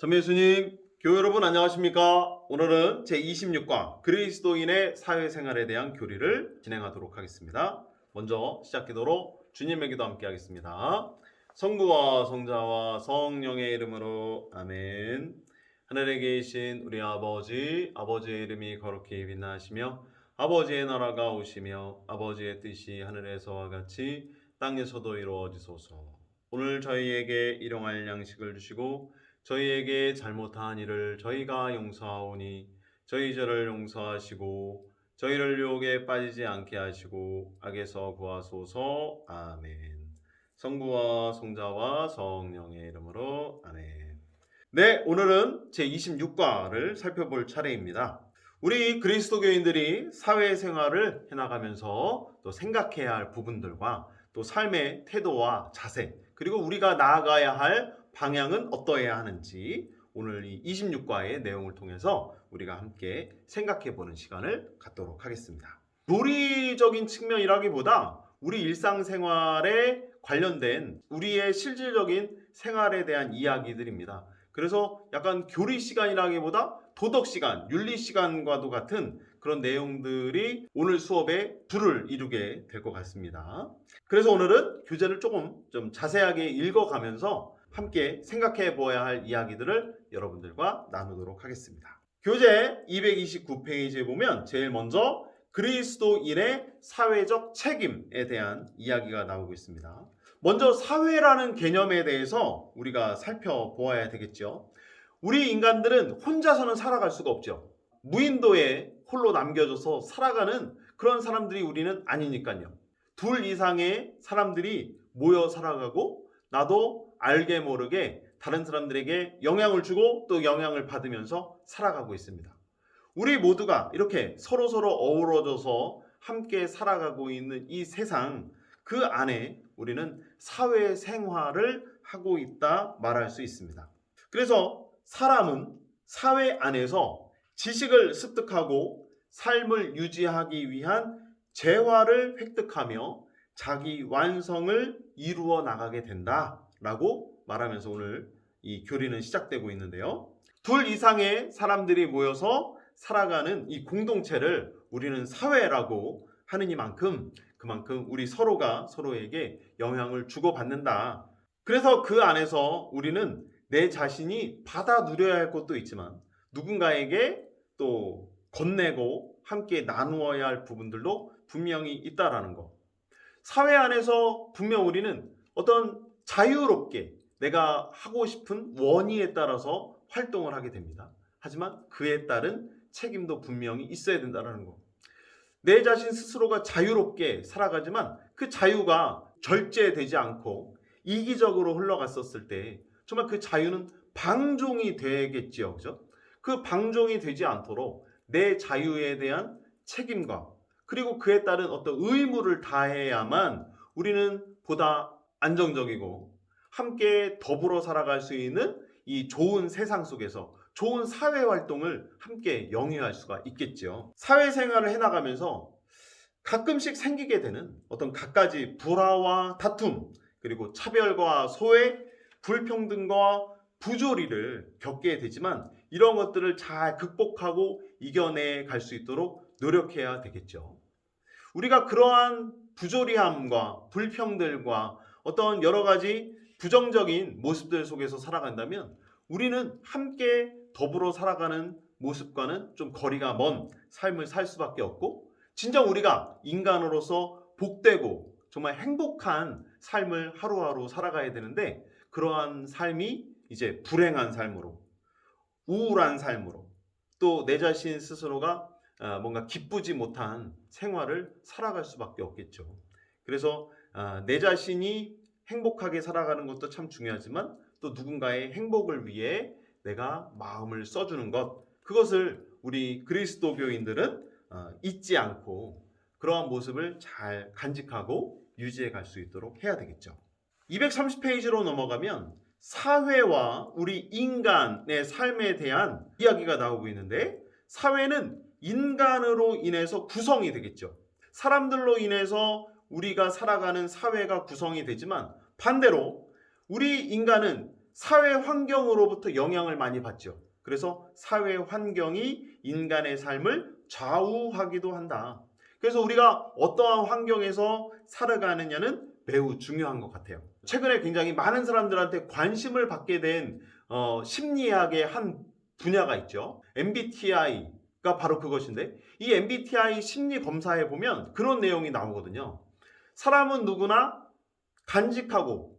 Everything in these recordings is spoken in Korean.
참 예수님, 교회 여러분 안녕하십니까? 오늘은 제26과 그리스도인의 사회생활에 대한 교리를 진행하도록 하겠습니다. 먼저 시작기도로 주님의 기도 함께 하겠습니다. 성부와 성자와 성령의 이름으로 아멘. 하늘에 계신 우리 아버지의 이름이 거룩히 빛나시며 아버지의 나라가 오시며 아버지의 뜻이 하늘에서와 같이 땅에서도 이루어지소서. 오늘 저희에게 일용할 양식을 주시고 저희에게 잘못한 일을 저희가 용서하오니 저희 죄를 용서하시고 저희를 유혹에 빠지지 않게 하시고 악에서 구하소서. 아멘. 성부와 성자와 성령의 이름으로 아멘. 네, 오늘은 제26과를 살펴볼 차례입니다. 우리 그리스도교인들이 사회생활을 해나가면서 또 생각해야 할 부분들과 또 삶의 태도와 자세, 그리고 우리가 나아가야 할 방향은 어떠해야 하는지 오늘 이 26과의 내용을 통해서 우리가 함께 생각해 보는 시간을 갖도록 하겠습니다. 논리적인 측면이라기보다 우리 일상생활에 관련된 우리의 실질적인 생활에 대한 이야기들입니다. 그래서 약간 교리 시간이라기보다 도덕 시간, 윤리 시간과도 같은 그런 내용들이 오늘 수업에 줄을 이루게 될 것 같습니다. 그래서 오늘은 교재를 조금 좀 자세하게 읽어가면서 함께 생각해 보아야 할 이야기들을 여러분들과 나누도록 하겠습니다. 교재 229페이지에 보면 제일 먼저 그리스도인의 사회적 책임에 대한 이야기가 나오고 있습니다. 먼저 사회라는 개념에 대해서 우리가 살펴보아야 되겠죠. 우리 인간들은 혼자서는 살아갈 수가 없죠. 무인도에 홀로 남겨져서 살아가는 그런 사람들이 우리는 아니니까요. 둘 이상의 사람들이 모여 살아가고 나도 알게 모르게 다른 사람들에게 영향을 주고 또 영향을 받으면서 살아가고 있습니다. 우리 모두가 이렇게 서로서로 어우러져서 함께 살아가고 있는 이 세상, 그 안에 우리는 사회생활을 하고 있다 말할 수 있습니다. 그래서 사람은 사회 안에서 지식을 습득하고 삶을 유지하기 위한 재화를 획득하며 자기 완성을 이루어 나가게 된다라고 말하면서 오늘 이 교리는 시작되고 있는데요. 둘 이상의 사람들이 모여서 살아가는 이 공동체를 우리는 사회라고 하느니만큼 그만큼 우리 서로가 서로에게 영향을 주고받는다. 그래서 그 안에서 우리는 내 자신이 받아 누려야 할 것도 있지만 누군가에게 또 건네고 함께 나누어야 할 부분들도 분명히 있다라는 거. 사회 안에서 분명 우리는 어떤 자유롭게 내가 하고 싶은 원의에 따라서 활동을 하게 됩니다. 하지만 그에 따른 책임도 분명히 있어야 된다는 거. 내 자신 스스로가 자유롭게 살아가지만 그 자유가 절제되지 않고 이기적으로 흘러갔었을 때 정말 그 자유는 방종이 되겠지요. 그죠? 그 방종이 되지 않도록 내 자유에 대한 책임과 그리고 그에 따른 어떤 의무를 다해야만 우리는 보다 안정적이고 함께 더불어 살아갈 수 있는 이 좋은 세상 속에서 좋은 사회 활동을 함께 영위할 수가 있겠죠. 사회생활을 해나가면서 가끔씩 생기게 되는 어떤 갖가지 불화와 다툼, 그리고 차별과 소외, 불평등과 부조리를 겪게 되지만 이런 것들을 잘 극복하고 이겨내 갈 수 있도록 노력해야 되겠죠. 우리가 그러한 부조리함과 불평들과 어떤 여러 가지 부정적인 모습들 속에서 살아간다면 우리는 함께 더불어 살아가는 모습과는 좀 거리가 먼 삶을 살 수밖에 없고 진정 우리가 인간으로서 복되고 정말 행복한 삶을 하루하루 살아가야 되는데 그러한 삶이 이제 불행한 삶으로 우울한 삶으로 또 내 자신 스스로가 뭔가 기쁘지 못한 생활을 살아갈 수밖에 없겠죠. 그래서 내 자신이 행복하게 살아가는 것도 참 중요하지만 또 누군가의 행복을 위해 내가 마음을 써주는 것, 그것을 우리 그리스도교인들은 잊지 않고 그러한 모습을 잘 간직하고 유지해 갈 수 있도록 해야 되겠죠. 230페이지로 넘어가면 사회와 우리 인간의 삶에 대한 이야기가 나오고 있는데 사회는 인간으로 인해서 구성이 되겠죠. 사람들로 인해서 우리가 살아가는 사회가 구성이 되지만 반대로 우리 인간은 사회 환경으로부터 영향을 많이 받죠. 그래서 사회 환경이 인간의 삶을 좌우하기도 한다. 그래서 우리가 어떠한 환경에서 살아가느냐는 매우 중요한 것 같아요. 최근에 굉장히 많은 사람들한테 관심을 받게 된 심리학의 한 분야가 있죠. MBTI가 바로 그것인데, 이 MBTI 심리 검사에 보면 그런 내용이 나오거든요. 사람은 누구나 간직하고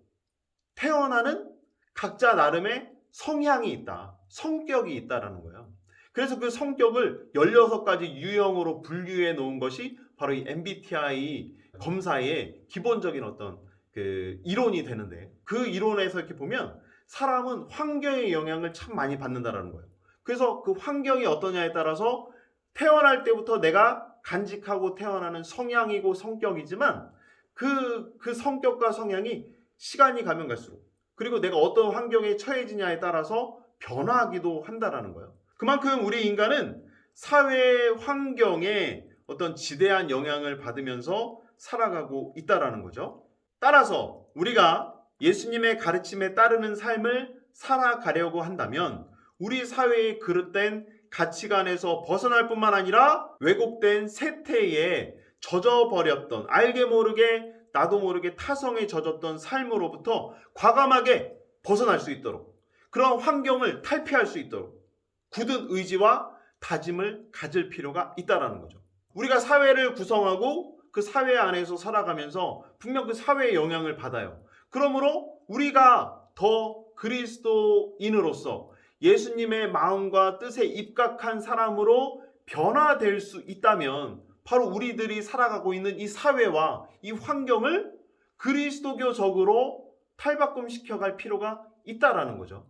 태어나는 각자 나름의 성향이 있다. 성격이 있다라는 거예요. 그래서 그 성격을 16가지 유형으로 분류해 놓은 것이 바로 이 MBTI 검사의 기본적인 어떤 그 이론이 되는데, 그 이론에서 이렇게 보면 사람은 환경의 영향을 참 많이 받는다라는 거예요. 그래서 그 환경이 어떠냐에 따라서 태어날 때부터 내가 간직하고 태어나는 성향이고 성격이지만 그 성격과 성향이 시간이 가면 갈수록, 그리고 내가 어떤 환경에 처해지냐에 따라서 변화하기도 한다라는 거예요. 그만큼 우리 인간은 사회 환경에 어떤 지대한 영향을 받으면서 살아가고 있다라는 거죠. 따라서 우리가 예수님의 가르침에 따르는 삶을 살아가려고 한다면 우리 사회의 그릇된 가치관에서 벗어날 뿐만 아니라 왜곡된 세태에 젖어버렸던, 알게 모르게 나도 모르게 타성에 젖었던 삶으로부터 과감하게 벗어날 수 있도록, 그런 환경을 탈피할 수 있도록 굳은 의지와 다짐을 가질 필요가 있다는 거죠. 우리가 사회를 구성하고 그 사회 안에서 살아가면서 분명 그 사회의 영향을 받아요. 그러므로 우리가 더 그리스도인으로서 예수님의 마음과 뜻에 입각한 사람으로 변화될 수 있다면 바로 우리들이 살아가고 있는 이 사회와 이 환경을 그리스도교적으로 탈바꿈시켜갈 필요가 있다라는 거죠.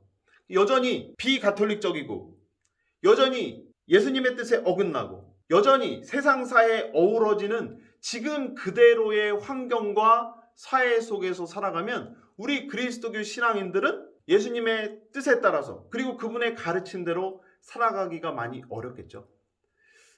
여전히 비가톨릭적이고 여전히 예수님의 뜻에 어긋나고 여전히 세상사에 어우러지는 지금 그대로의 환경과 사회 속에서 살아가면 우리 그리스도교 신앙인들은 예수님의 뜻에 따라서 그리고 그분의 가르침대로 살아가기가 많이 어렵겠죠.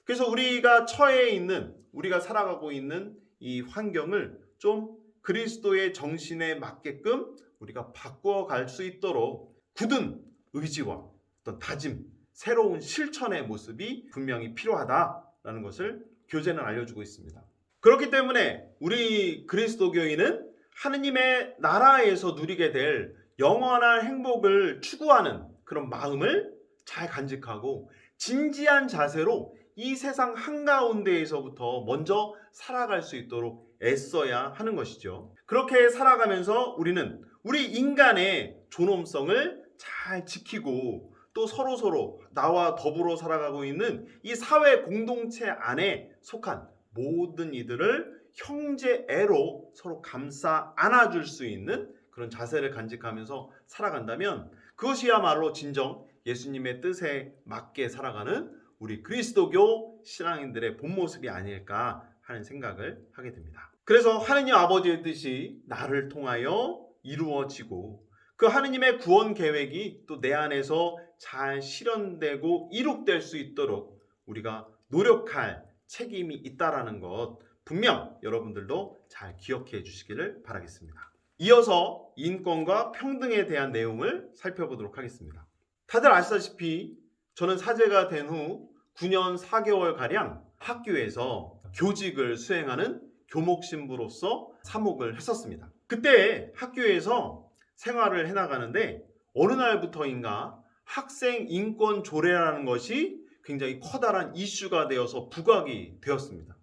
그래서 우리가 처해 있는, 우리가 살아가고 있는 이 환경을 좀 그리스도의 정신에 맞게끔 우리가 바꾸어 갈 수 있도록 굳은 의지와 어떤 다짐, 새로운 실천의 모습이 분명히 필요하다라는 것을 교재는 알려주고 있습니다. 그렇기 때문에 우리 그리스도교인은 하느님의 나라에서 누리게 될 영원한 행복을 추구하는 그런 마음을 잘 간직하고 진지한 자세로 이 세상 한가운데에서부터 먼저 살아갈 수 있도록 애써야 하는 것이죠. 그렇게 살아가면서 우리는 우리 인간의 존엄성을 잘 지키고 또 서로 나와 더불어 살아가고 있는 이 사회 공동체 안에 속한 모든 이들을 형제애로 서로 감싸 안아줄 수 있는 그런 자세를 간직하면서 살아간다면 그것이야말로 진정 예수님의 뜻에 맞게 살아가는 우리 그리스도교 신앙인들의 본 모습이 아닐까 하는 생각을 하게 됩니다. 그래서 하느님 아버지의 뜻이 나를 통하여 이루어지고 그 하느님의 구원 계획이 또 내 안에서 잘 실현되고 이룩될 수 있도록 우리가 노력할 책임이 있다라는 것 분명 여러분들도 잘 기억해 주시기를 바라겠습니다. 이어서 인권과 평등에 대한 내용을 살펴보도록 하겠습니다. 다들 아시다시피 저는 사제가 된 후 9년 4개월가량 학교에서 교직을 수행하는 교목신부로서 사목을 했었습니다. 그때 학교에서 생활을 해나가는데 어느 날부터인가 학생 인권 조례라는 것이 굉장히 커다란 이슈가 되어서 부각이 되었습니다.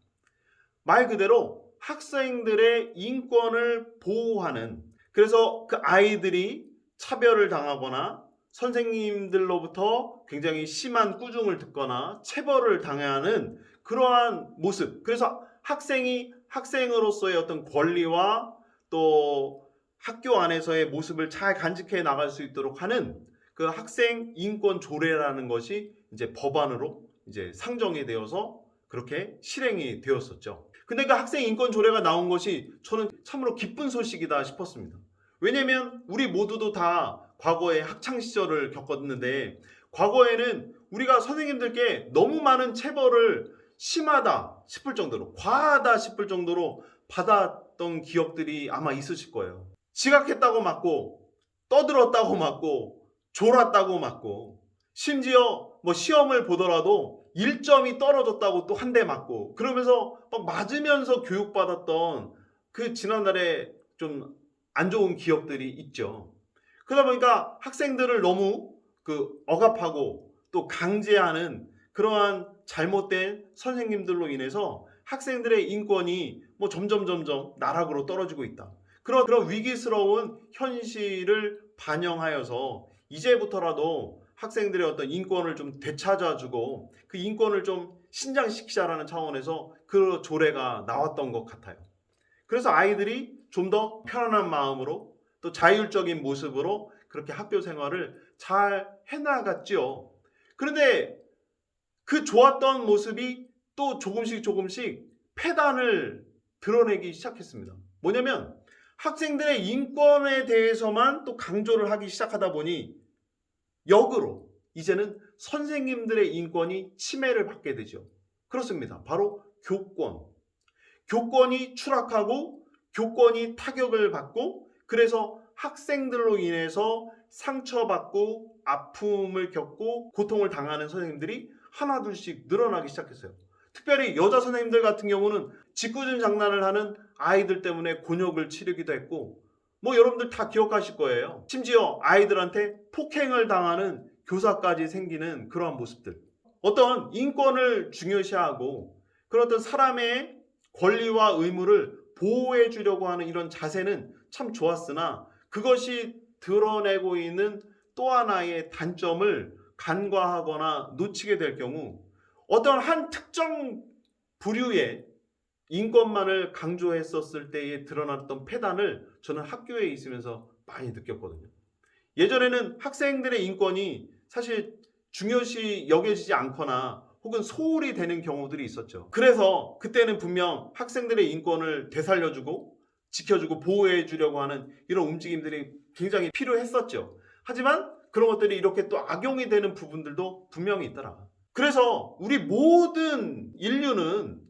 말 그대로 학생들의 인권을 보호하는, 그래서 그 아이들이 차별을 당하거나 선생님들로부터 굉장히 심한 꾸중을 듣거나 체벌을 당하는 그러한 모습, 그래서 학생이 학생으로서의 어떤 권리와 또 학교 안에서의 모습을 잘 간직해 나갈 수 있도록 하는 그 학생 인권 조례라는 것이 이제 법안으로 이제 상정이 되어서 그렇게 실행이 되었었죠. 근데 그 학생 인권 조례가 나온 것이 저는 참으로 기쁜 소식이다 싶었습니다. 왜냐면 우리 모두도 다 과거에 학창 시절을 겪었는데 과거에는 우리가 선생님들께 너무 많은 체벌을 심하다 싶을 정도로, 과하다 싶을 정도로 받았던 기억들이 아마 있으실 거예요. 지각했다고 맞고, 떠들었다고 맞고 졸았다고 맞고 심지어 뭐 시험을 보더라도 1점이 떨어졌다고 또 한 대 맞고 그러면서 막 맞으면서 교육받았던 그 지난날에 좀 안 좋은 기억들이 있죠. 그러다 보니까 학생들을 너무 억압하고 또 강제하는 그러한 잘못된 선생님들로 인해서 학생들의 인권이 뭐 점점 나락으로 떨어지고 있다. 그런 위기스러운 현실을 반영하여서 이제부터라도 학생들의 어떤 인권을 좀 되찾아주고 그 인권을 좀 신장시키자라는 차원에서 그 조례가 나왔던 것 같아요. 그래서 아이들이 좀 더 편안한 마음으로 또 자율적인 모습으로 그렇게 학교 생활을 잘 해나갔지요. 그런데 그 좋았던 모습이 또 조금씩 폐단을 드러내기 시작했습니다. 뭐냐면 학생들의 인권에 대해서만 또 강조를 하기 시작하다 보니 역으로 이제는 선생님들의 인권이 침해를 받게 되죠. 그렇습니다. 바로 교권이 추락하고 교권이 타격을 받고 그래서 학생들로 인해서 상처받고 아픔을 겪고 고통을 당하는 선생님들이 하나둘씩 늘어나기 시작했어요. 특별히 여자 선생님들 같은 경우는 짓궂은 장난을 하는 아이들 때문에 곤욕을 치르기도 했고 뭐 여러분들 다 기억하실 거예요. 심지어 아이들한테 폭행을 당하는 교사까지 생기는 그러한 모습들. 어떤 인권을 중요시하고 그런 어떤 사람의 권리와 의무를 보호해 주려고 하는 이런 자세는 참 좋았으나 그것이 드러내고 있는 또 하나의 단점을 간과하거나 놓치게 될 경우 어떤 한 특정 부류의 인권만을 강조했었을 때에 드러났던 폐단을 저는 학교에 있으면서 많이 느꼈거든요. 예전에는 학생들의 인권이 사실 중요시 여겨지지 않거나 혹은 소홀히 되는 경우들이 있었죠. 그래서 그때는 분명 학생들의 인권을 되살려주고 지켜주고 보호해 주려고 하는 이런 움직임들이 굉장히 필요했었죠. 하지만 그런 것들이 이렇게 또 악용이 되는 부분들도 분명히 있더라. 그래서 우리 모든 인류는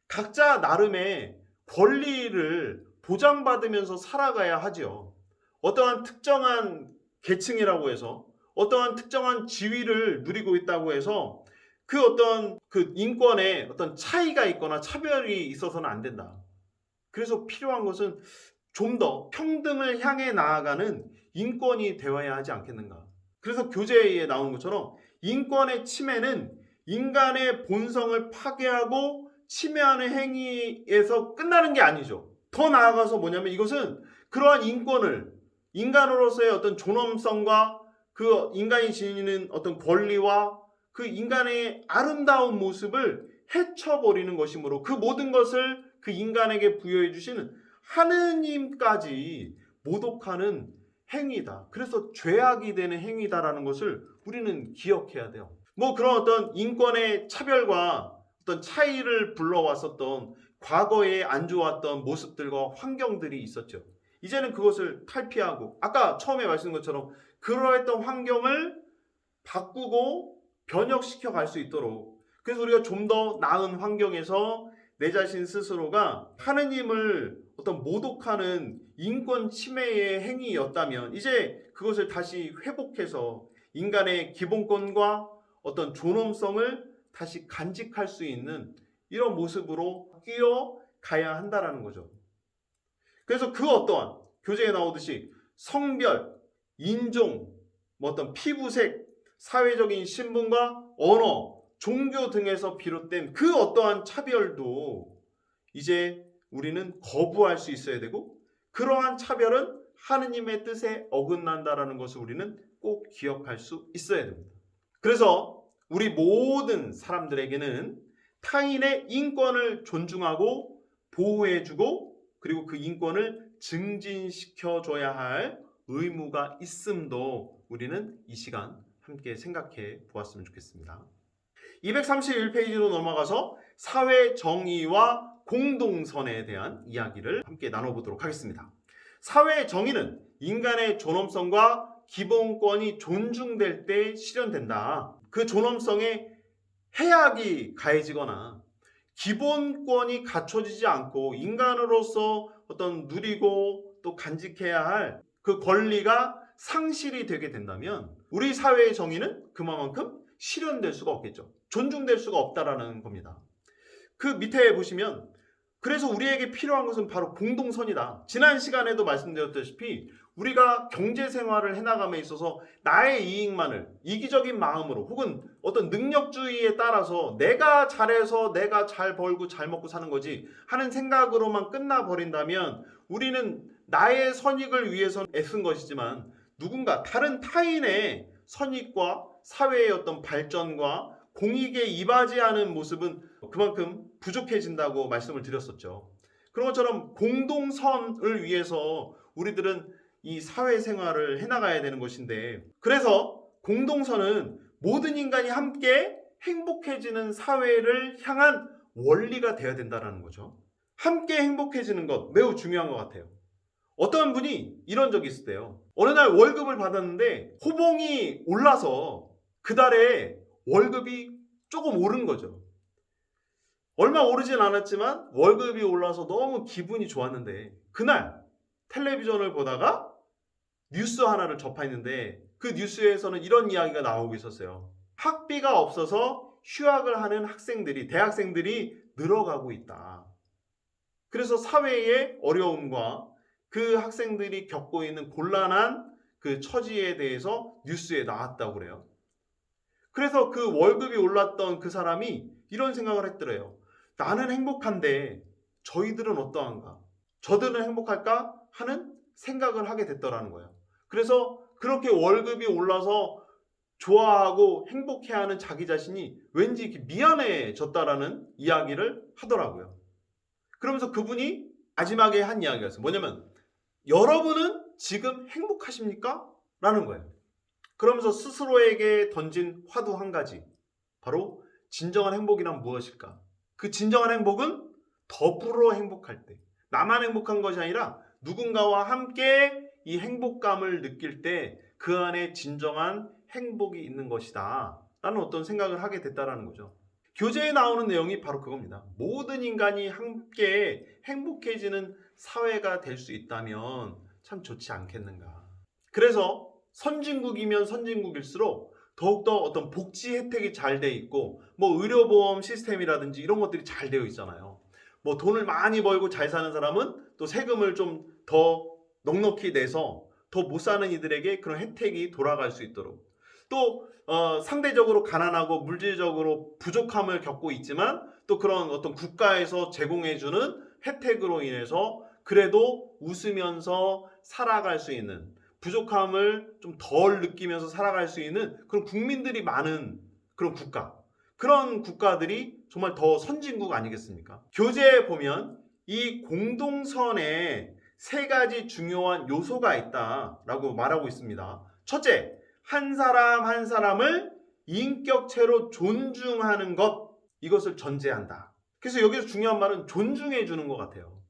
각자 나름의 권리를 보장받으면서 살아가야 하죠. 어떠한 특정한 계층이라고 해서 어떠한 특정한 지위를 누리고 있다고 해서 그 어떤 그 인권에 어떤 차이가 있거나 차별이 있어서는 안 된다. 그래서 필요한 것은 좀 더 평등을 향해 나아가는 인권이 되어야 하지 않겠는가. 그래서 교재에 나오는 것처럼 인권의 침해는 인간의 본성을 파괴하고 침해하는 행위에서 끝나는 게 아니죠. 더 나아가서 뭐냐면 이것은 그러한 인권을 인간으로서의 어떤 존엄성과 그 인간이 지니는 어떤 권리와 그 인간의 아름다운 모습을 해쳐버리는 것이므로 그 모든 것을 그 인간에게 부여해 주시는 하느님까지 모독하는 행위다. 그래서 죄악이 되는 행위다라는 것을 우리는 기억해야 돼요. 뭐 그런 어떤 인권의 차별과 어떤 차이를 불러왔었던 과거에 안 좋았던 모습들과 환경들이 있었죠. 이제는 그것을 탈피하고 아까 처음에 말씀드린 것처럼 그러했던 환경을 바꾸고 변혁시켜 갈 수 있도록 그래서 우리가 좀 더 나은 환경에서 내 자신 스스로가 하느님을 어떤 모독하는 인권 침해의 행위였다면 이제 그것을 다시 회복해서 인간의 기본권과 어떤 존엄성을 다시 간직할 수 있는 이런 모습으로 뛰어가야 한다라는 거죠. 그래서 그 어떠한 교재에 나오듯이 성별, 인종, 뭐 어떤 피부색, 사회적인 신분과 언어, 종교 등에서 비롯된 그 어떠한 차별도 이제 우리는 거부할 수 있어야 되고 그러한 차별은 하느님의 뜻에 어긋난다라는 것을 우리는 꼭 기억할 수 있어야 됩니다. 그래서 우리 모든 사람들에게는 타인의 인권을 존중하고 보호해주고 그리고 그 인권을 증진시켜줘야 할 의무가 있음도 우리는 이 시간 함께 생각해 보았으면 좋겠습니다. 231페이지로 넘어가서 사회 정의와 공동선에 대한 이야기를 함께 나눠보도록 하겠습니다. 사회 정의는 인간의 존엄성과 기본권이 존중될 때 실현된다. 그 존엄성에 해악이 가해지거나 기본권이 갖춰지지 않고 인간으로서 어떤 누리고 또 간직해야 할 그 권리가 상실이 되게 된다면 우리 사회의 정의는 그만큼 실현될 수가 없겠죠. 존중될 수가 없다라는 겁니다. 그 밑에 보시면 그래서 우리에게 필요한 것은 바로 공동선이다. 지난 시간에도 말씀드렸다시피 우리가 경제 생활을 해나감에 있어서 나의 이익만을 이기적인 마음으로 혹은 어떤 능력주의에 따라서 내가 잘해서 내가 잘 벌고 잘 먹고 사는 거지 하는 생각으로만 끝나버린다면 우리는 나의 선익을 위해서 애쓴 것이지만 누군가 다른 타인의 선익과 사회의 어떤 발전과 공익에 이바지하는 모습은 그만큼 부족해진다고 말씀을 드렸었죠. 그런 것처럼 공동선을 위해서 우리들은 이 사회생활을 해나가야 되는 것인데 그래서 공동선은 모든 인간이 함께 행복해지는 사회를 향한 원리가 되어야 된다는 거죠. 함께 행복해지는 것 매우 중요한 것 같아요. 어떤 분이 이런 적이 있을 때요. 어느 날 월급을 받았는데 호봉이 올라서 그달에 월급이 조금 오른 거죠. 얼마 오르진 않았지만 월급이 올라서 너무 기분이 좋았는데 그날 텔레비전을 보다가 뉴스 하나를 접했는데 그 뉴스에서는 이런 이야기가 나오고 있었어요. 학비가 없어서 휴학을 하는 학생들이, 대학생들이 늘어가고 있다. 그래서 사회의 어려움과 그 학생들이 겪고 있는 곤란한 그 처지에 대해서 뉴스에 나왔다고 그래요. 그래서 그 월급이 올랐던 그 사람이 이런 생각을 했더래요. 나는 행복한데 저희들은 어떠한가? 저들은 행복할까? 하는 생각을 하게 됐더라는 거예요. 그래서 그렇게 월급이 올라서 좋아하고 행복해하는 자기 자신이 왠지 이렇게 미안해졌다라는 이야기를 하더라고요. 그러면서 그분이 마지막에 한 이야기가 있어요. 뭐냐면 여러분은 지금 행복하십니까? 라는 거예요. 그러면서 스스로에게 던진 화두 한 가지, 바로 진정한 행복이란 무엇일까? 그 진정한 행복은 더불어 행복할 때, 나만 행복한 것이 아니라 누군가와 함께 이 행복감을 느낄 때 그 안에 진정한 행복이 있는 것이다 라는 어떤 생각을 하게 됐다는 거죠. 교재에 나오는 내용이 바로 그겁니다. 모든 인간이 함께 행복해지는 사회가 될 수 있다면 참 좋지 않겠는가. 그래서 선진국이면 선진국일수록 더욱더 어떤 복지 혜택이 잘 돼 있고 뭐 의료보험 시스템이라든지 이런 것들이 잘 되어 있잖아요. 뭐 돈을 많이 벌고 잘 사는 사람은 또 세금을 좀 더 넉넉히 내서 더 못 사는 이들에게 그런 혜택이 돌아갈 수 있도록 또 상대적으로 가난하고 물질적으로 부족함을 겪고 있지만 또 그런 어떤 국가에서 제공해주는 혜택으로 인해서 그래도 웃으면서 살아갈 수 있는 부족함을 좀 덜 느끼면서 살아갈 수 있는 그런 국민들이 많은 그런 국가, 그런 국가들이 정말 더 선진국 아니겠습니까? 교재에 보면 이 공동선에 세 가지 중요한 요소가 있다라고 말하고 있습니다. 첫째, 한 사람 한 사람을 인격체로 존중하는 것, 이것을 전제한다. 그래서 여기서 중요한 말은 존중해 주는 것 같아요.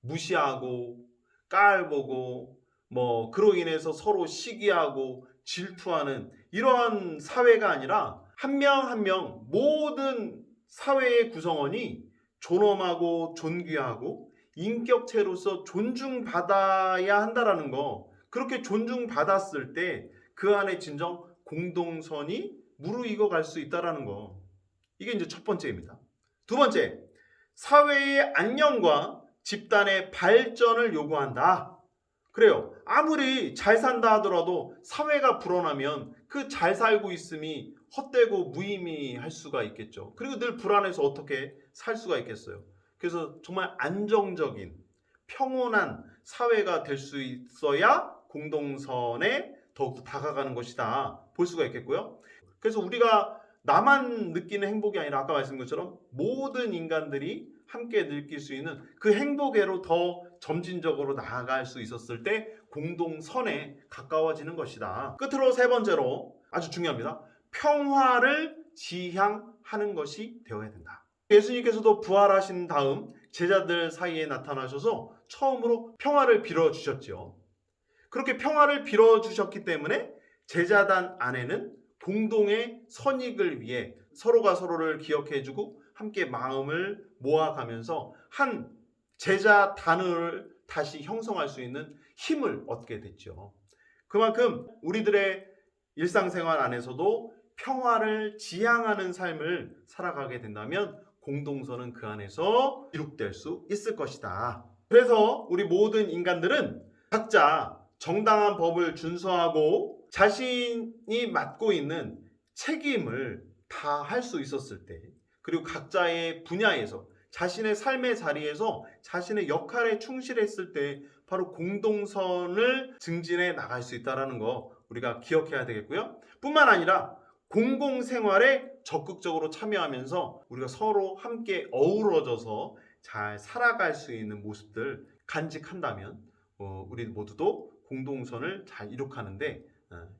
무시하고 깔보고 뭐 그로 인해서 서로 시기하고 질투하는 이러한 사회가 아니라 한 명 한 명 모든 사회의 구성원이 존엄하고 존귀하고 인격체로서 존중받아야 한다라는 거. 그렇게 존중받았을 때 그 안에 진정 공동선이 무르익어 갈 수 있다라는 거. 이게 이제 첫 번째입니다. 두 번째, 사회의 안녕과 집단의 발전을 요구한다. 그래요. 아무리 잘 산다 하더라도 사회가 불어나면 그 잘 살고 있음이 헛되고 무의미할 수가 있겠죠. 그리고 늘 불안해서 어떻게 살 수가 있겠어요. 그래서 정말 안정적인 평온한 사회가 될 수 있어야 공동선에 더욱 다가가는 것이다 볼 수가 있겠고요. 그래서 우리가 나만 느끼는 행복이 아니라 아까 말씀드린 것처럼 모든 인간들이 함께 느낄 수 있는 그 행복에로 더 점진적으로 나아갈 수 있었을 때 공동선에 가까워지는 것이다. 끝으로 세 번째로 아주 중요합니다. 평화를 지향하는 것이 되어야 된다. 예수님께서도 부활하신 다음 제자들 사이에 나타나셔서 처음으로 평화를 빌어주셨죠. 그렇게 평화를 빌어주셨기 때문에 제자단 안에는 공동의 선익을 위해 서로가 서로를 기억해주고 함께 마음을 모아가면서 한 제자단을 다시 형성할 수 있는 힘을 얻게 됐죠. 그만큼 우리들의 일상생활 안에서도 평화를 지향하는 삶을 살아가게 된다면 공동선은 그 안에서 기록될 수 있을 것이다. 그래서 우리 모든 인간들은 각자 정당한 법을 준수하고 자신이 맡고 있는 책임을 다 할 수 있었을 때, 그리고 각자의 분야에서 자신의 삶의 자리에서 자신의 역할에 충실했을 때 바로 공동선을 증진해 나갈 수 있다는 거 우리가 기억해야 되겠고요. 뿐만 아니라 공공생활에 적극적으로 참여하면서 우리가 서로 함께 어우러져서 잘 살아갈 수 있는 모습들 간직한다면 우리 모두도 공동선을 잘 이룩하는데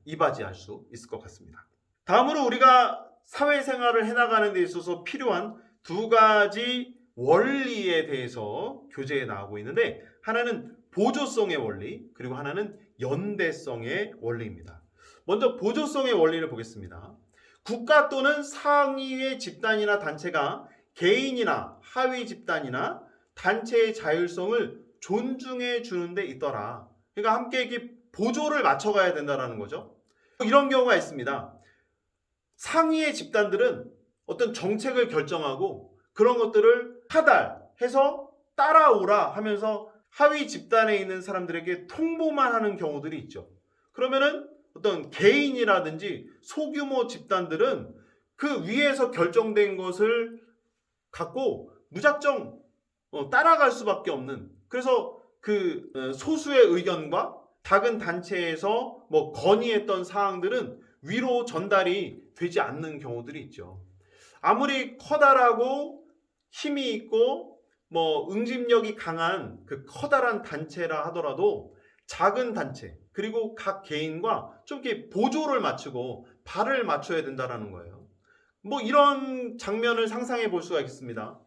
이바지할 수 있을 것 같습니다. 다음으로 우리가 사회생활을 해나가는 데 있어서 필요한 두 가지 원리에 대해서 교재에 나오고 있는데, 하나는 보조성의 원리, 그리고 하나는 연대성의 원리입니다. 먼저 보조성의 원리를 보겠습니다. 국가 또는 상위의 집단이나 단체가 개인이나 하위 집단이나 단체의 자율성을 존중해 주는 데 있더라. 그러니까 함께 이렇게 보조를 맞춰가야 된다는 거죠. 이런 경우가 있습니다. 상위의 집단들은 어떤 정책을 결정하고 그런 것들을 하달해서 따라오라 하면서 하위 집단에 있는 사람들에게 통보만 하는 경우들이 있죠. 그러면은 어떤 개인이라든지 소규모 집단들은 그 위에서 결정된 것을 갖고 무작정 따라갈 수밖에 없는, 그래서 그 소수의 의견과 작은 단체에서 건의했던 사항들은 위로 전달이 되지 않는 경우들이 있죠. 아무리 커다라고 힘이 있고 응집력이 강한 그 커다란 단체라 하더라도 작은 단체 그리고 각 개인과 좀 이렇게 보조를 맞추고 발을 맞춰야 된다는 거예요. 이런 장면을 상상해 볼 수가 있습니다.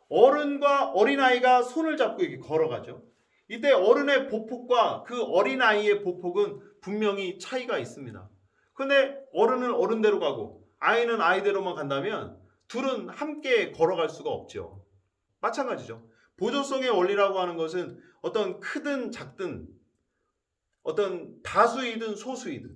어른과 어린아이가 손을 잡고 이렇게 걸어가죠. 이때 어른의 보폭과 그 어린아이의 보폭은 분명히 차이가 있습니다. 근데 어른은 어른대로 가고 아이는 아이대로만 간다면 둘은 함께 걸어갈 수가 없죠. 마찬가지죠. 보조성의 원리라고 하는 것은 어떤 크든 작든 어떤 다수이든 소수이든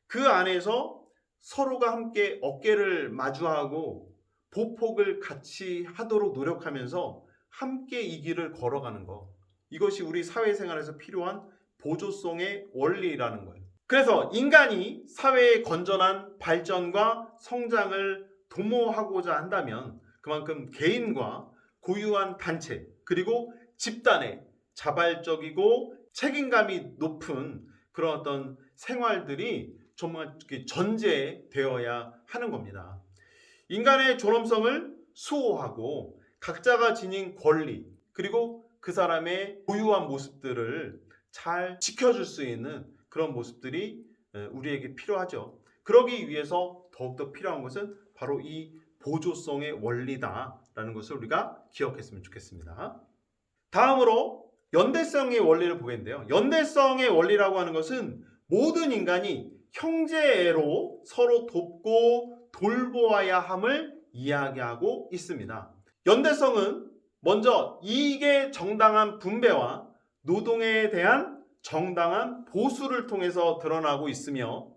그 안에서 서로가 함께 어깨를 마주하고 보폭을 같이 하도록 노력하면서 함께 이 길을 걸어가는 것, 이것이 우리 사회생활에서 필요한 보조성의 원리라는 거예요. 그래서 인간이 사회의 건전한 발전과 성장을 도모하고자 한다면 그만큼 개인과 고유한 단체 그리고 집단의 자발적이고 책임감이 높은 그런 어떤 생활들이 정말 전제되어야 하는 겁니다. 인간의 존엄성을 수호하고 각자가 지닌 권리 그리고 그 사람의 고유한 모습들을 잘 지켜줄 수 있는 그런 모습들이 우리에게 필요하죠. 그러기 위해서 더욱더 필요한 것은 바로 이 보조성의 원리다라는 것을 우리가 기억했으면 좋겠습니다. 다음으로 연대성의 원리를 보겠는데요. 연대성의 원리라고 하는 것은 모든 인간이 형제애로 서로 돕고 돌보아야 함을 이야기하고 있습니다. 연대성은 먼저 이익의 정당한 분배와 노동에 대한 정당한 보수를 통해서 드러나고 있으며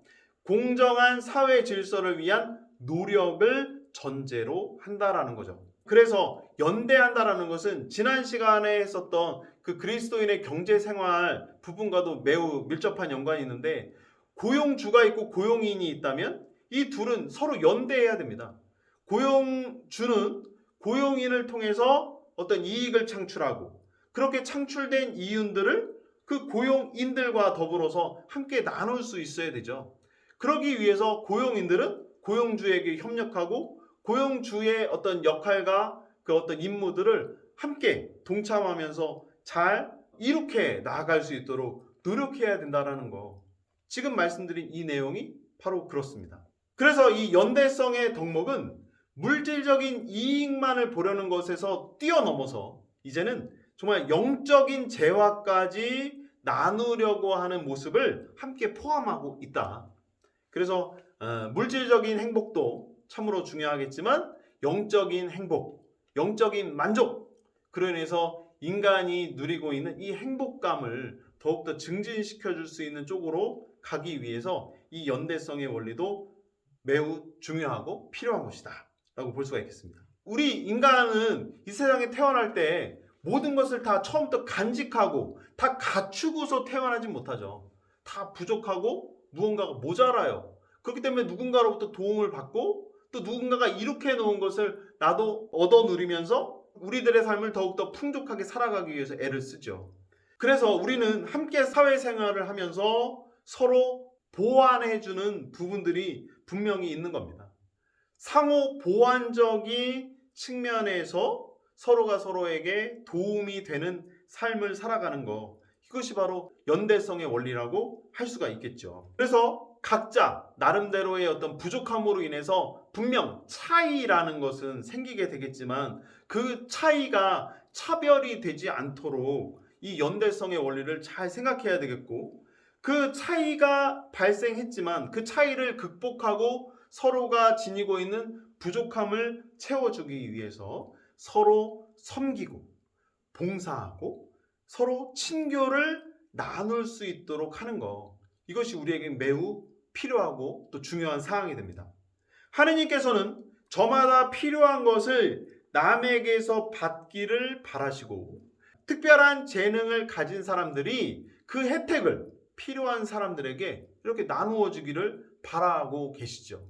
공정한 사회 질서를 위한 노력을 전제로 한다라는 거죠. 그래서 연대한다라는 것은 지난 시간에 했었던 그 그리스도인의 경제생활 부분과도 매우 밀접한 연관이 있는데, 고용주가 있고 고용인이 있다면 이 둘은 서로 연대해야 됩니다. 고용주는 고용인을 통해서 어떤 이익을 창출하고 그렇게 창출된 이윤들을 그 고용인들과 더불어서 함께 나눌 수 있어야 되죠. 그러기 위해서 고용인들은 고용주에게 협력하고 고용주의 어떤 역할과 그 어떤 임무들을 함께 동참하면서 잘 이룩해 나아갈 수 있도록 노력해야 된다는 거. 지금 말씀드린 이 내용이 바로 그렇습니다. 그래서 이 연대성의 덕목은 물질적인 이익만을 보려는 것에서 뛰어넘어서 이제는 정말 영적인 재화까지 나누려고 하는 모습을 함께 포함하고 있다. 그래서 물질적인 행복도 참으로 중요하겠지만 영적인 행복, 영적인 만족, 그로 인해서 인간이 누리고 있는 이 행복감을 더욱더 증진시켜 줄 수 있는 쪽으로 가기 위해서 이 연대성의 원리도 매우 중요하고 필요한 것이다 라고 볼 수가 있겠습니다. 우리 인간은 이 세상에 태어날 때 모든 것을 다 처음부터 간직하고 다 갖추고서 태어나지 못하죠. 다 부족하고 무언가가 모자라요. 그렇기 때문에 누군가로부터 도움을 받고 또 누군가가 이룩해 놓은 것을 나도 얻어 누리면서 우리들의 삶을 더욱더 풍족하게 살아가기 위해서 애를 쓰죠. 그래서 우리는 함께 사회생활을 하면서 서로 보완해주는 부분들이 분명히 있는 겁니다. 상호 보완적인 측면에서 서로가 서로에게 도움이 되는 삶을 살아가는 것, 이것이 바로 연대성의 원리라고 할 수가 있겠죠. 그래서 각자 나름대로의 어떤 부족함으로 인해서 분명 차이라는 것은 생기게 되겠지만 그 차이가 차별이 되지 않도록 이 연대성의 원리를 잘 생각해야 되겠고, 그 차이가 발생했지만 그 차이를 극복하고 서로가 지니고 있는 부족함을 채워주기 위해서 서로 섬기고 봉사하고 서로 친교를 나눌 수 있도록 하는 것, 이것이 우리에게 매우 필요하고 또 중요한 사항이 됩니다. 하느님께서는 저마다 필요한 것을 남에게서 받기를 바라시고 특별한 재능을 가진 사람들이 그 혜택을 필요한 사람들에게 이렇게 나누어 주기를 바라고 계시죠.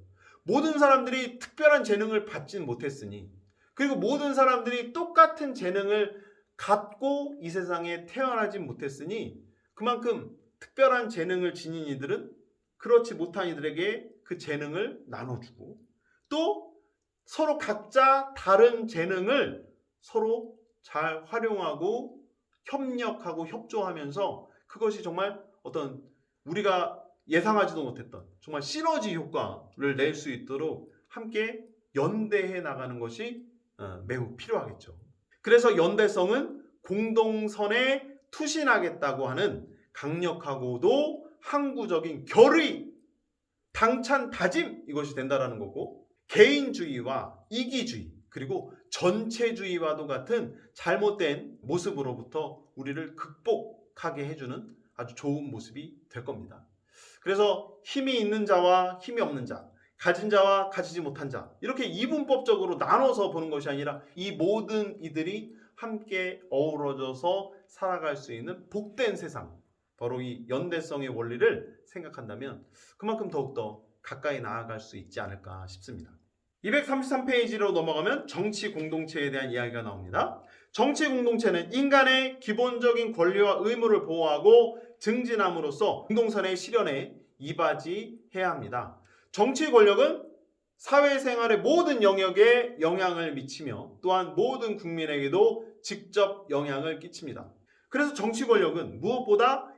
모든 사람들이 특별한 재능을 받진 못했으니, 그리고 모든 사람들이 똑같은 재능을 갖고 이 세상에 태어나지 못했으니 그만큼 특별한 재능을 지닌 이들은 그렇지 못한 이들에게 그 재능을 나눠주고 또 서로 각자 다른 재능을 서로 잘 활용하고 협력하고 협조하면서 그것이 정말 어떤 우리가 예상하지도 못했던 정말 시너지 효과를 낼 수 있도록 함께 연대해 나가는 것이 매우 필요하겠죠. 그래서 연대성은 공동선에 투신하겠다고 하는 강력하고도 항구적인 결의, 당찬 다짐, 이것이 된다라는 거고, 개인주의와 이기주의 그리고 전체주의와도 같은 잘못된 모습으로부터 우리를 극복하게 해주는 아주 좋은 모습이 될 겁니다. 그래서 힘이 있는 자와 힘이 없는 자, 가진 자와 가지지 못한 자, 이렇게 이분법적으로 나눠서 보는 것이 아니라 이 모든 이들이 함께 어우러져서 살아갈 수 있는 복된 세상, 바로 이 연대성의 원리를 생각한다면 그만큼 더욱더 가까이 나아갈 수 있지 않을까 싶습니다. 233페이지로 넘어가면 정치 공동체에 대한 이야기가 나옵니다. 정치 공동체는 인간의 기본적인 권리와 의무를 보호하고 증진함으로써 공동선의 실현에 이바지해야 합니다. 정치 권력은 사회생활의 모든 영역에 영향을 미치며 또한 모든 국민에게도 직접 영향을 끼칩니다. 그래서 정치 권력은 무엇보다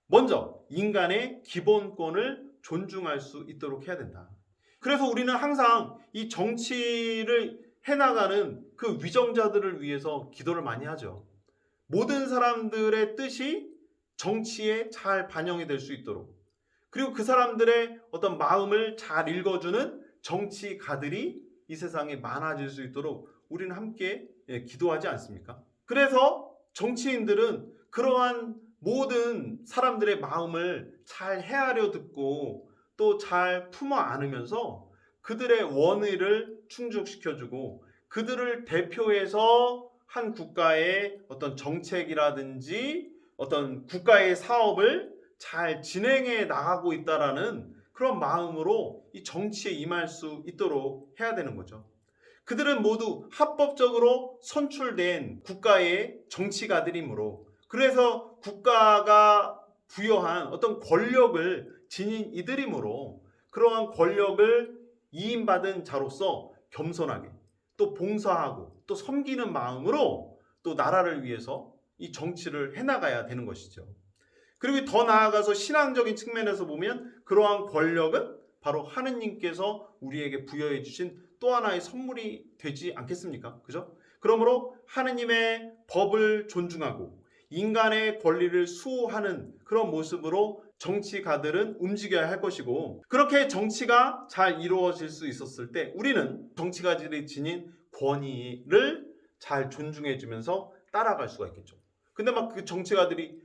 먼저 인간의 기본권을 존중할 수 있도록 해야 된다. 그래서 우리는 항상 이 정치를 해나가는 그 위정자들을 위해서 기도를 많이 하죠. 모든 사람들의 뜻이 정치에 잘 반영이 될 수 있도록, 그리고 그 사람들의 어떤 마음을 잘 읽어주는 정치가들이 이 세상에 많아질 수 있도록 우리는 함께 기도하지 않습니까? 그래서 정치인들은 그러한 모든 사람들의 마음을 잘 헤아려 듣고 또 잘 품어 안으면서 그들의 원의를 충족시켜주고 그들을 대표해서 한 국가의 어떤 정책이라든지 어떤 국가의 사업을 잘 진행해 나가고 있다라는 그런 마음으로 이 정치에 임할 수 있도록 해야 되는 거죠. 그들은 모두 합법적으로 선출된 국가의 정치가들이므로, 그래서 국가가 부여한 어떤 권력을 지닌 이들이므로 그러한 권력을 이임받은 자로서 겸손하게 또 봉사하고 또 섬기는 마음으로 또 나라를 위해서 이 정치를 해나가야 되는 것이죠. 그리고 더 나아가서 신앙적인 측면에서 보면 그러한 권력은 바로 하느님께서 우리에게 부여해 주신 또 하나의 선물이 되지 않겠습니까? 그죠? 그러므로 하느님의 법을 존중하고 인간의 권리를 수호하는 그런 모습으로 정치가들은 움직여야 할 것이고, 그렇게 정치가 잘 이루어질 수 있었을 때 우리는 정치가들이 지닌 권위를 잘 존중해 주면서 따라갈 수가 있겠죠. 근데 막 그 정치가들이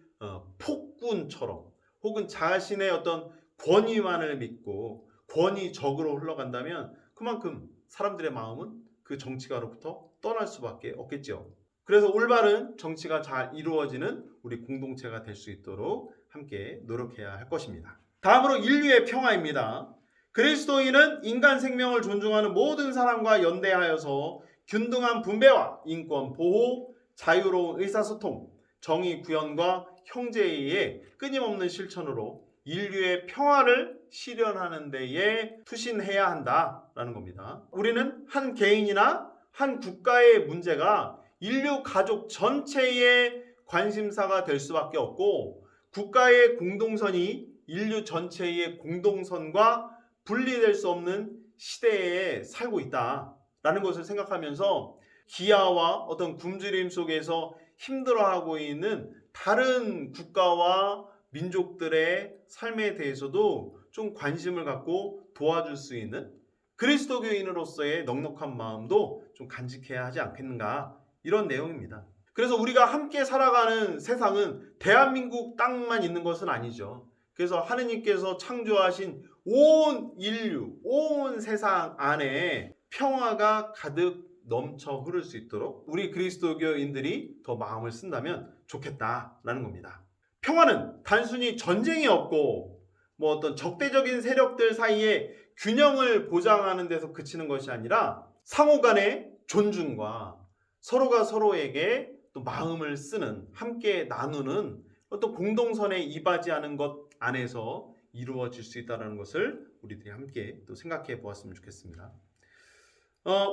적군처럼 혹은 자신의 어떤 권위만을 믿고 권위적으로 흘러간다면 그만큼 사람들의 마음은 그 정치가로부터 떠날 수밖에 없겠죠. 그래서 올바른 정치가 잘 이루어지는 우리 공동체가 될 수 있도록 함께 노력해야 할 것입니다. 다음으로 인류의 평화입니다. 그리스도인은 인간 생명을 존중하는 모든 사람과 연대하여서 균등한 분배와 인권 보호, 자유로운 의사소통, 정의 구현과 형제의 끊임없는 실천으로 인류의 평화를 실현하는 데에 투신해야 한다라는 겁니다. 우리는 한 개인이나 한 국가의 문제가 인류 가족 전체의 관심사가 될 수밖에 없고 국가의 공동선이 인류 전체의 공동선과 분리될 수 없는 시대에 살고 있다라는 것을 생각하면서 기아와 어떤 굶주림 속에서 힘들어하고 있는 다른 국가와 민족들의 삶에 대해서도 좀 관심을 갖고 도와줄 수 있는 그리스도교인으로서의 넉넉한 마음도 좀 간직해야 하지 않겠는가, 이런 내용입니다. 그래서 우리가 함께 살아가는 세상은 대한민국 땅만 있는 것은 아니죠. 그래서 하느님께서 창조하신 온 인류, 온 세상 안에 평화가 가득 넘쳐 흐를 수 있도록 우리 그리스도교인들이 더 마음을 쓴다면 좋겠다라는 겁니다. 평화는 단순히 전쟁이 없고 뭐 어떤 적대적인 세력들 사이에 균형을 보장하는 데서 그치는 것이 아니라 상호 간의 존중과 서로가 서로에게 또 마음을 쓰는, 함께 나누는 어떤 공동선에 이바지하는 것 안에서 이루어질 수 있다는 것을 우리들이 함께 또 생각해 보았으면 좋겠습니다.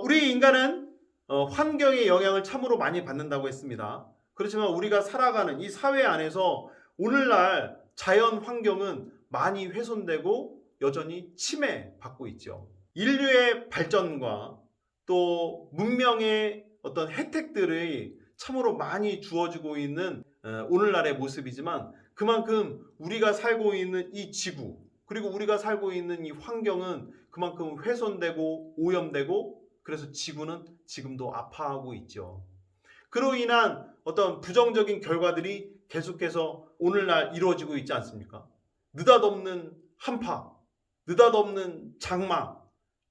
우리 인간은 환경의 영향을 참으로 많이 받는다고 했습니다. 그렇지만 우리가 살아가는 이 사회 안에서 오늘날 자연 환경은 많이 훼손되고 여전히 침해받고 있죠. 인류의 발전과 또 문명의 어떤 혜택들이 참으로 많이 주어지고 있는 오늘날의 모습이지만 그만큼 우리가 살고 있는 이 지구, 그리고 우리가 살고 있는 이 환경은 그만큼 훼손되고 오염되고, 그래서 지구는 지금도 아파하고 있죠. 그로 인한 어떤 부정적인 결과들이 계속해서 오늘날 이루어지고 있지 않습니까? 느닷없는 한파, 느닷없는 장마,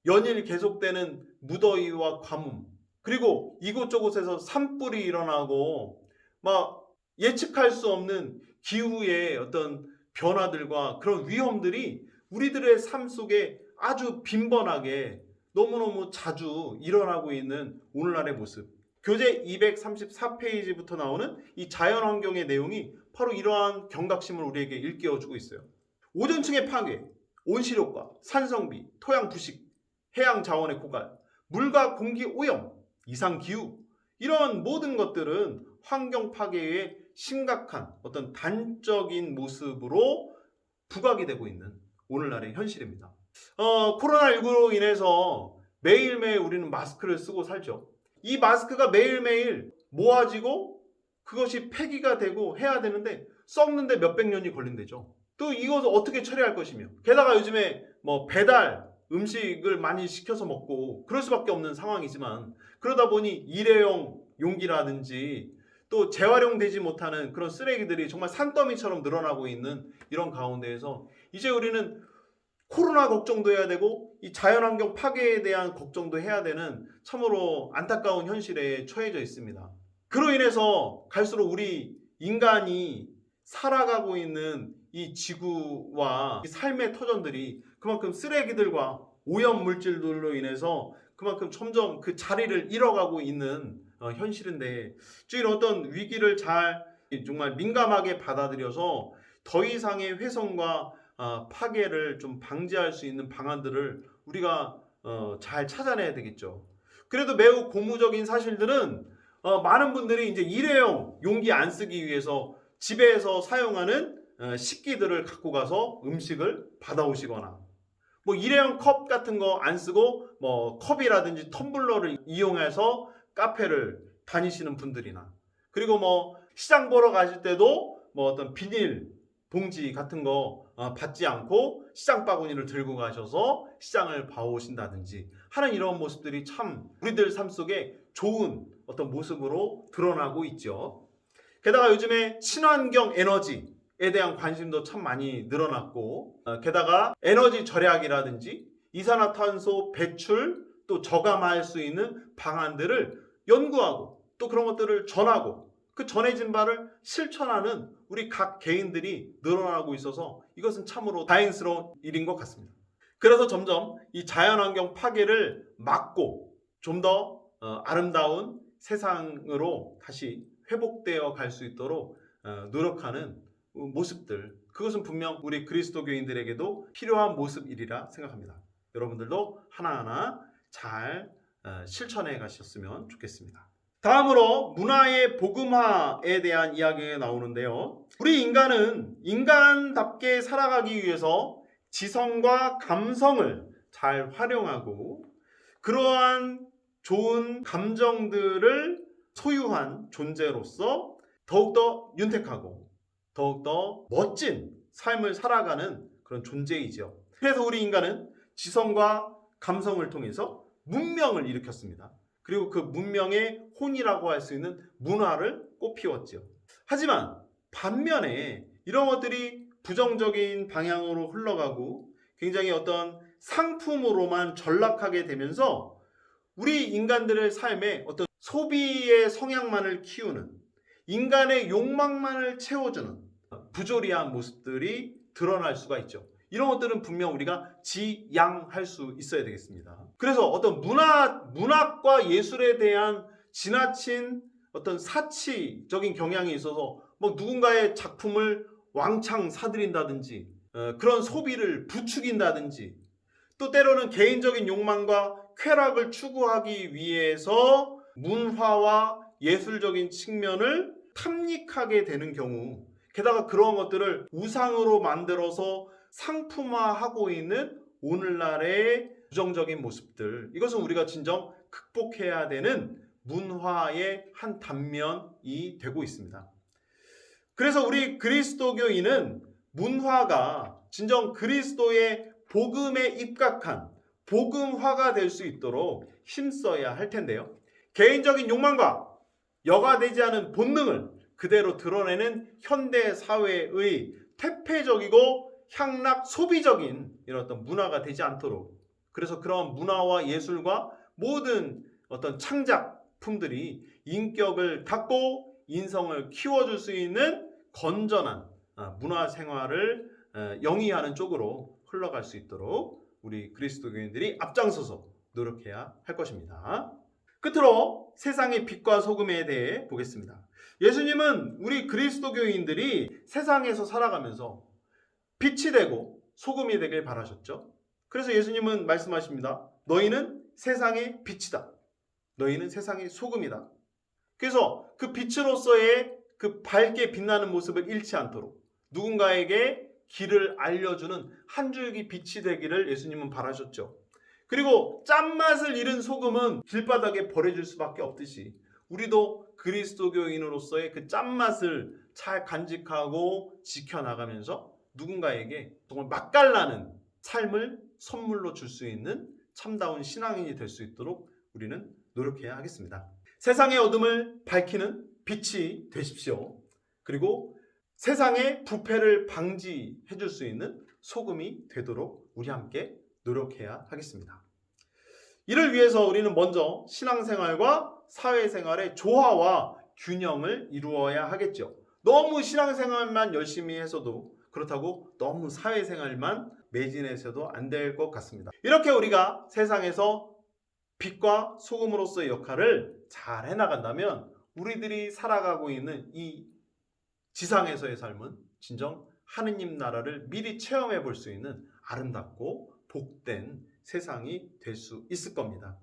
연일 계속되는 무더위와 가뭄, 그리고 이곳저곳에서 산불이 일어나고 막 예측할 수 없는 기후의 어떤 변화들과 그런 위험들이 우리들의 삶 속에 아주 빈번하게 너무너무 자주 일어나고 있는 오늘날의 모습. 교재 234페이지부터 나오는 이 자연환경의 내용이 바로 이러한 경각심을 우리에게 일깨워주고 있어요. 오존층의 파괴, 온실효과, 산성비, 토양 부식, 해양 자원의 고갈, 물과 공기 오염, 이상기후, 이런 모든 것들은 환경 파괴의 심각한 어떤 단적인 모습으로 부각이 되고 있는 오늘날의 현실입니다. 코로나19로 인해서 매일매일 우리는 마스크를 쓰고 살죠. 이 마스크가 매일매일 모아지고 그것이 폐기가 되고 해야 되는데 썩는데 몇백 년이 걸린대죠. 또 이것을 어떻게 처리할 것이며, 게다가 요즘에 뭐 배달 음식을 많이 시켜서 먹고 그럴 수밖에 없는 상황이지만, 그러다 보니 일회용 용기라든지 또 재활용되지 못하는 그런 쓰레기들이 정말 산더미처럼 늘어나고 있는 이런 가운데에서 이제 우리는 코로나 걱정도 해야 되고 이 자연환경 파괴에 대한 걱정도 해야 되는 참으로 안타까운 현실에 처해져 있습니다. 그로 인해서 갈수록 우리 인간이 살아가고 있는 이 지구와 이 삶의 터전들이 그만큼 쓰레기들과 오염 물질들로 인해서 그만큼 점점 그 자리를 잃어가고 있는 현실인데, 이런 어떤 위기를 잘 정말 민감하게 받아들여서 더 이상의 훼손과 파괴를 좀 방지할 수 있는 방안들을 우리가 잘 찾아내야 되겠죠. 그래도 매우 고무적인 사실들은 많은 분들이 이제 일회용 용기 안 쓰기 위해서 집에서 사용하는 식기들을 갖고 가서 음식을 받아오시거나, 뭐 일회용 컵 같은 거 안 쓰고 뭐 컵이라든지 텀블러를 이용해서 카페를 다니시는 분들이나, 그리고 뭐 시장 보러 가실 때도 뭐 어떤 비닐 봉지 같은 거 받지 않고 시장 바구니를 들고 가셔서 시장을 봐오신다든지 하는 이런 모습들이 참 우리들 삶 속에 좋은 어떤 모습으로 드러나고 있죠. 게다가 요즘에 친환경 에너지, 대한 관심도 참 많이 늘어났고 게다가 에너지 절약이라든지 이산화탄소 배출 또 저감할 수 있는 방안들을 연구하고 또 그런 것들을 전하고 그 전해진 바를 실천하는 우리 각 개인들이 늘어나고 있어서 이것은 참으로 다행스러운 일인 것 같습니다. 그래서 점점 이 자연환경 파괴를 막고 좀 더 아름다운 세상으로 다시 회복되어 갈 수 있도록 노력하는 모습들, 그것은 분명 우리 그리스도교인들에게도 필요한 모습이리라 생각합니다. 여러분들도 하나하나 잘 실천해 가셨으면 좋겠습니다. 다음으로 문화의 복음화에 대한 이야기가 나오는데요. 우리 인간은 인간답게 살아가기 위해서 지성과 감성을 잘 활용하고 그러한 좋은 감정들을 소유한 존재로서 더욱더 윤택하고 더욱더 멋진 삶을 살아가는 그런 존재이죠. 그래서 우리 인간은 지성과 감성을 통해서 문명을 일으켰습니다. 그리고 그 문명의 혼이라고 할 수 있는 문화를 꽃피웠죠. 하지만 반면에 이런 것들이 부정적인 방향으로 흘러가고 굉장히 어떤 상품으로만 전락하게 되면서 우리 인간들의 삶에 어떤 소비의 성향만을 키우는 인간의 욕망만을 채워주는 부조리한 모습들이 드러날 수가 있죠. 이런 것들은 분명 우리가 지양할 수 있어야 되겠습니다. 그래서 어떤 문학과 예술에 대한 지나친 어떤 사치적인 경향이 있어서 뭐 누군가의 작품을 왕창 사들인다든지 그런 소비를 부추긴다든지 또 때로는 개인적인 욕망과 쾌락을 추구하기 위해서 문화와 예술적인 측면을 탐닉하게 되는 경우, 게다가 그런 것들을 우상으로 만들어서 상품화하고 있는 오늘날의 부정적인 모습들, 이것은 우리가 진정 극복해야 되는 문화의 한 단면이 되고 있습니다. 그래서 우리 그리스도교인은 문화가 진정 그리스도의 복음에 입각한 복음화가 될 수 있도록 힘써야 할 텐데요. 개인적인 욕망과 여가되지 않은 본능을 그대로 드러내는 현대 사회의 퇴폐적이고 향락 소비적인 이런 어떤 문화가 되지 않도록, 그래서 그런 문화와 예술과 모든 어떤 창작품들이 인격을 닦고 인성을 키워줄 수 있는 건전한 문화 생활을 영위하는 쪽으로 흘러갈 수 있도록 우리 그리스도교인들이 앞장서서 노력해야 할 것입니다. 끝으로 세상의 빛과 소금에 대해 보겠습니다. 예수님은 우리 그리스도교인들이 세상에서 살아가면서 빛이 되고 소금이 되길 바라셨죠. 그래서 예수님은 말씀하십니다. 너희는 세상의 빛이다. 너희는 세상의 소금이다. 그래서 그 빛으로서의 그 밝게 빛나는 모습을 잃지 않도록 누군가에게 길을 알려주는 한 줄기 빛이 되기를 예수님은 바라셨죠. 그리고 짠맛을 잃은 소금은 길바닥에 버려질 수밖에 없듯이 우리도 그리스도교인으로서의 그 짠맛을 잘 간직하고 지켜나가면서 누군가에게 정말 맛깔나는 삶을 선물로 줄 수 있는 참다운 신앙인이 될 수 있도록 우리는 노력해야 하겠습니다. 세상의 어둠을 밝히는 빛이 되십시오. 그리고 세상의 부패를 방지해 줄 수 있는 소금이 되도록 우리 함께 노력해야 하겠습니다. 이를 위해서 우리는 먼저 신앙생활과 사회생활의 조화와 균형을 이루어야 하겠죠. 너무 신앙생활만 열심히 해서도 그렇다고 너무 사회생활만 매진해서도 안 될 것 같습니다. 이렇게 우리가 세상에서 빛과 소금으로서의 역할을 잘 해나간다면 우리들이 살아가고 있는 이 지상에서의 삶은 진정 하느님 나라를 미리 체험해 볼 수 있는 아름답고 복된 세상이 될 수 있을 겁니다.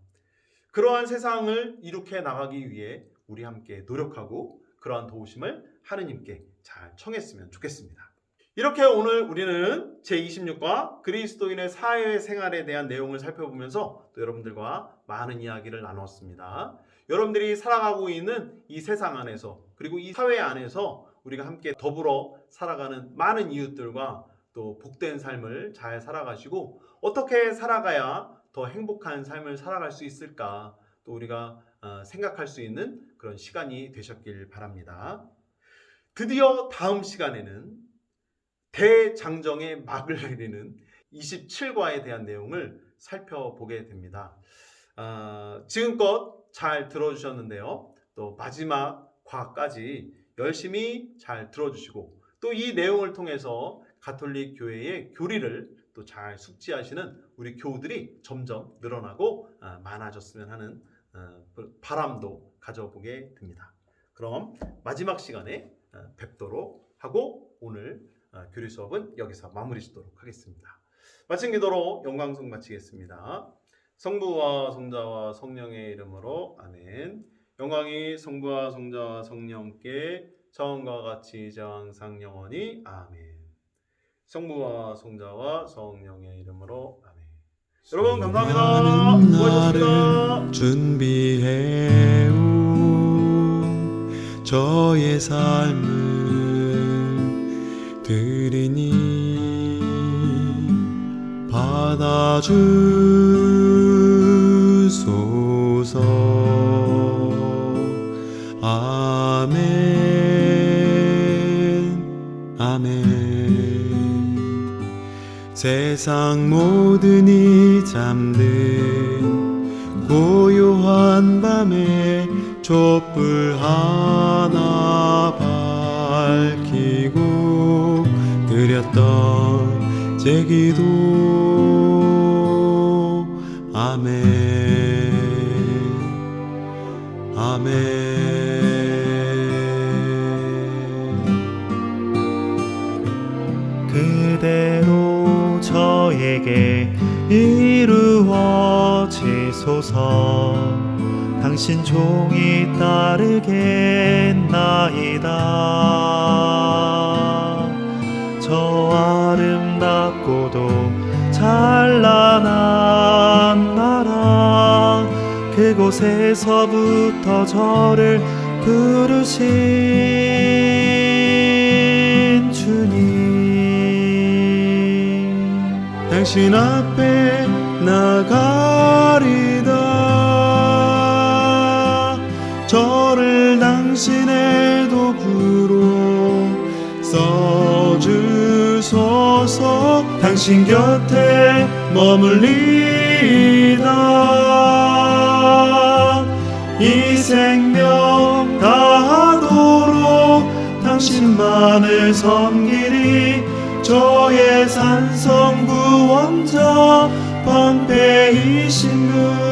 그러한 세상을 이룩해 나가기 위해 우리 함께 노력하고 그러한 도우심을 하느님께 잘 청했으면 좋겠습니다. 이렇게 오늘 우리는 제26과 그리스도인의 사회생활에 대한 내용을 살펴보면서 또 여러분들과 많은 이야기를 나눴습니다. 여러분들이 살아가고 있는 이 세상 안에서 그리고 이 사회 안에서 우리가 함께 더불어 살아가는 많은 이웃들과 또 복된 삶을 잘 살아가시고 어떻게 살아가야 더 행복한 삶을 살아갈 수 있을까 또 우리가 생각할 수 있는 그런 시간이 되셨길 바랍니다. 드디어 다음 시간에는 대장정의 막을 내리는 27과에 대한 내용을 살펴보게 됩니다. 지금껏 잘 들어주셨는데요. 또 마지막 과까지 열심히 잘 들어주시고 또 이 내용을 통해서 가톨릭 교회의 교리를 또 잘 숙지하시는 우리 교우들이 점점 늘어나고 많아졌으면 하는 바람도 가져보게 됩니다. 그럼 마지막 시간에 뵙도록 하고 오늘 교리 수업은 여기서 마무리 짓도록 하겠습니다. 마친 기도로 영광송 마치겠습니다. 성부와 성자와 성령의 이름으로 아멘. 영광이 성부와 성자와 성령께 처음과 같이 이제 항상 영원히 아멘. 성부와 성자와 성령의 이름으로 아멘. 여러분 감사합니다. 수고하셨습니다. 준비해온 저의 삶을 드리니 받아주소서. 아멘 아멘. 세상 모든 이 잠든 고요한 밤에 촛불 하나 밝히고 드렸던 제 기도. 아멘 아멘. 그대로 저에게 이루어지소서. 당신 종이 따르겠나이다. 저 아름답고도 찬란한 나라 그곳에서부터 저를 부르신 주님. 당신 앞에 나가리다. 저를 당신의 도구로 써주소서. 당신 곁에 머물리다. 이 생명 다하도록 당신만을 섬기리. 저의 산성 구원자 방패이신 그